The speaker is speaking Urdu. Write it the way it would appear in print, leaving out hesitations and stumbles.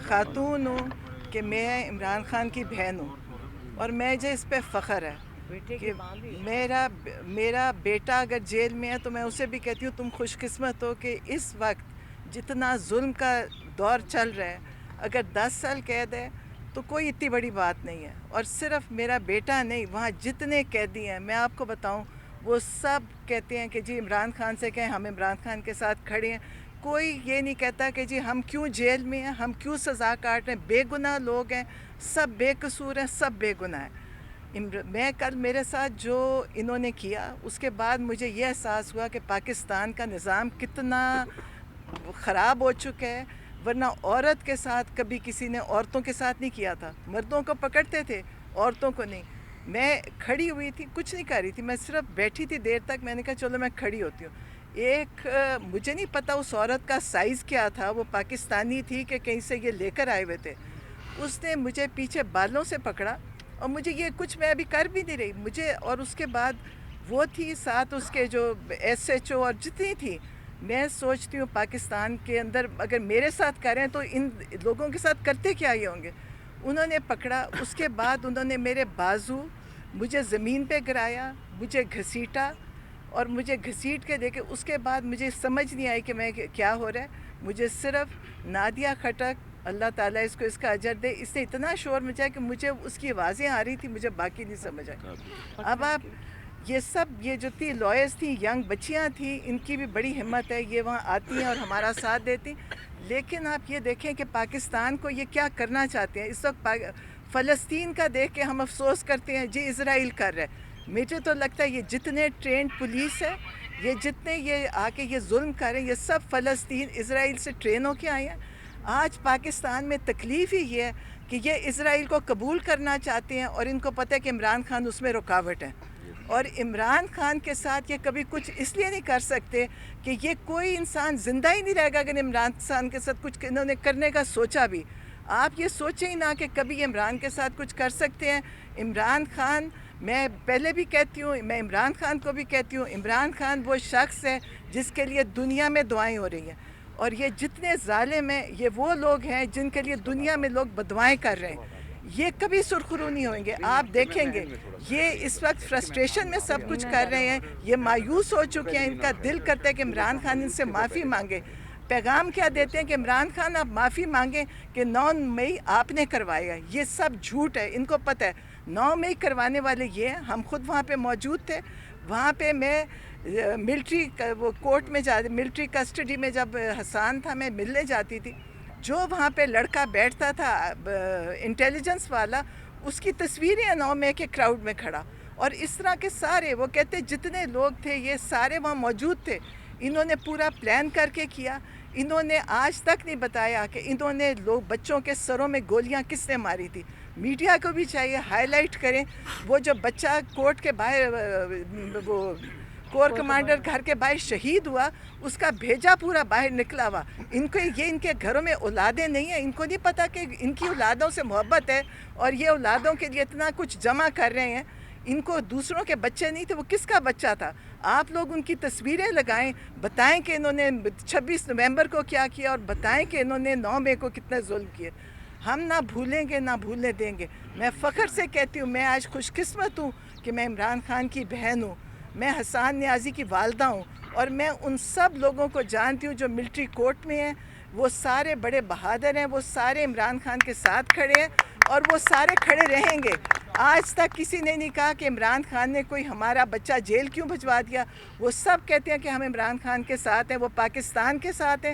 خاتون ہوں کہ میں عمران خان کی بہن ہوں، اور مجھے اس پہ فخر ہے کہ میرا بیٹا اگر جیل میں ہے تو میں اسے بھی کہتی ہوں تم خوش قسمت ہو کہ اس وقت جتنا ظلم کا دور چل رہا ہے، اگر 10 سال قید ہے تو کوئی اتنی بڑی بات نہیں ہے۔ اور صرف میرا بیٹا نہیں، وہاں جتنے قیدی ہیں میں آپ کو بتاؤں وہ سب کہتے ہیں کہ جی عمران خان سے کہیں ہم عمران خان کے ساتھ کھڑے ہیں۔ کوئی یہ نہیں کہتا کہ جی ہم کیوں جیل میں ہیں، ہم کیوں سزا کاٹ رہے ہیں۔ بے گناہ لوگ ہیں، سب بے قصور ہیں، سب بے گناہ ہیں۔ میں کل میرے ساتھ جو انہوں نے کیا اس کے بعد مجھے یہ احساس ہوا کہ پاکستان کا نظام کتنا خراب ہو چکا ہے، ورنہ عورت کے ساتھ کبھی کسی نے عورتوں کے ساتھ نہیں کیا تھا، مردوں کو پکڑتے تھے عورتوں کو نہیں۔ میں کھڑی ہوئی تھی، کچھ نہیں کر رہی تھی، میں صرف بیٹھی تھی دیر تک، میں نے کہا چلو میں کھڑی ہوتی ہوں۔ ایک مجھے نہیں پتا اس عورت کا سائز کیا تھا، وہ پاکستانی تھی کہ کہیں سے یہ لے کر آئے ہوئے تھے، اس نے مجھے پیچھے بالوں سے پکڑا اور مجھے یہ کچھ میں ابھی کر بھی نہیں رہی مجھے، اور اس کے بعد وہ تھی ساتھ اس کے جو ایس ایچ او اور جتنی تھی، میں سوچتی ہوں پاکستان کے اندر اگر میرے ساتھ کریں تو ان لوگوں کے ساتھ کرتے کیا یہ ہوں گے۔ انہوں نے پکڑا، اس کے بعد انہوں نے میرے بازو مجھے زمین پہ گرایا، مجھے گھسیٹا، اور مجھے گھسیٹ کے دیکھے اس کے بعد مجھے سمجھ نہیں آئی کہ میں کیا ہو رہا ہے۔ مجھے صرف نادیہ خٹک، اللہ تعالیٰ اس کو اس کا اجر دے، اس نے اتنا شور مچایا کہ مجھے اس کی آوازیں آ رہی تھی، مجھے باقی نہیں سمجھ آئی۔ اب آپ یہ جو تھی لائرز تھیں، ینگ بچیاں تھیں، ان کی بھی بڑی ہمت ہے، یہ وہاں آتی ہیں اور ہمارا ساتھ دیتی، لیکن آپ یہ دیکھیں کہ پاکستان کو یہ کیا کرنا چاہتے ہیں۔ اس وقت فلسطین کا دیکھ کے ہم افسوس کرتے ہیں جی اسرائیل کر رہا ہے، مجھے تو لگتا ہے یہ جتنے ٹرینڈ پولیس ہے، یہ جتنے یہ آ کے یہ ظلم کر رہے ہیں، یہ سب فلسطین اسرائیل سے ٹرین ہو کے آئے ہیں۔ آج پاکستان میں تکلیف ہی یہ ہے کہ یہ اسرائیل کو قبول کرنا چاہتے ہیں اور ان کو پتہ ہے کہ عمران خان اس میں رکاوٹ ہے، اور عمران خان کے ساتھ یہ کبھی کچھ اس لیے نہیں کر سکتے کہ یہ کوئی انسان زندہ ہی نہیں رہے گا اگر عمران خان کے ساتھ کچھ انہوں نے کرنے کا سوچا بھی۔ آپ یہ سوچیں ہی نہ کہ کبھی عمران کے ساتھ کچھ کر سکتے ہیں۔ عمران خان، میں پہلے بھی کہتی ہوں، میں عمران خان کو بھی کہتی ہوں، عمران خان وہ شخص ہے جس کے لیے دنیا میں دعائیں ہو رہی ہیں، اور یہ جتنے ظالم ہیں یہ وہ لوگ ہیں جن کے لیے دنیا میں لوگ بددعائیں کر رہے ہیں، یہ کبھی سرخرو نہیں ہوئیں گے۔ آپ دیکھیں گے یہ اس وقت فرسٹریشن میں سب کچھ کر رہے ہیں، یہ مایوس ہو چکے ہیں، ان کا دل کرتا ہے کہ عمران خان ان سے معافی مانگے۔ پیغام کیا دیتے ہیں کہ عمران خان آپ معافی مانگیں کہ 9 مئی آپ نے کروایا ہے، یہ سب جھوٹ ہے، ان کو پتہ ہے 9 مئی کروانے والے یہ ہیں۔ ہم خود وہاں پہ موجود تھے، وہاں پہ میں ملٹری وہ کورٹ میں ملٹری کسٹڈی میں جب حسان تھا میں ملنے جاتی تھی، جو وہاں پہ لڑکا بیٹھتا تھا انٹیلیجنس والا، اس کی تصویریں ہیں 9 مئی کے کراؤڈ میں کھڑا، اور اس طرح کے سارے وہ کہتے جتنے لوگ تھے یہ سارے وہاں موجود تھے۔ انہوں نے پورا پلان کر کے کیا، انہوں نے آج تک نہیں بتایا کہ انہوں نے لوگ بچوں کے سروں میں گولیاں کس نے ماری تھی۔ میڈیا کو بھی چاہیے ہائی لائٹ کریں، وہ جو بچہ کورٹ کے باہر وہ کور کمانڈر گھر کے باہر شہید ہوا، اس کا بھیجا پورا باہر نکلا ہوا۔ ان کو یہ ان کے گھروں میں اولادیں نہیں ہیں، ان کو نہیں پتہ کہ ان کی اولادوں سے محبت ہے، اور یہ اولادوں کے لیے اتنا کچھ جمع کر رہے ہیں۔ ان کو دوسروں کے بچے نہیں تھے، وہ کس کا بچہ تھا؟ آپ لوگ ان کی تصویریں لگائیں، بتائیں کہ انہوں نے 26 نومبر کو کیا کیا، اور بتائیں کہ انہوں نے 9 مئی کو کتنے ظلم کیے۔ ہم نہ بھولیں گے نہ بھولنے دیں گے۔ میں فخر سے کہتی ہوں میں آج خوش قسمت ہوں کہ میں عمران خان کی بہن ہوں، میں حسان نیازی کی والدہ ہوں، اور میں ان سب لوگوں کو جانتی ہوں جو ملٹری کورٹ میں ہیں، وہ سارے بڑے بہادر ہیں، وہ سارے عمران خان کے ساتھ کھڑے ہیں، اور وہ سارے کھڑے رہیں گے۔ آج تک کسی نے نہیں کہا کہ عمران خان نے کوئی ہمارا بچہ جیل کیوں بھجوا دیا، وہ سب کہتے ہیں کہ ہم عمران خان کے ساتھ ہیں، وہ پاکستان کے ساتھ ہیں۔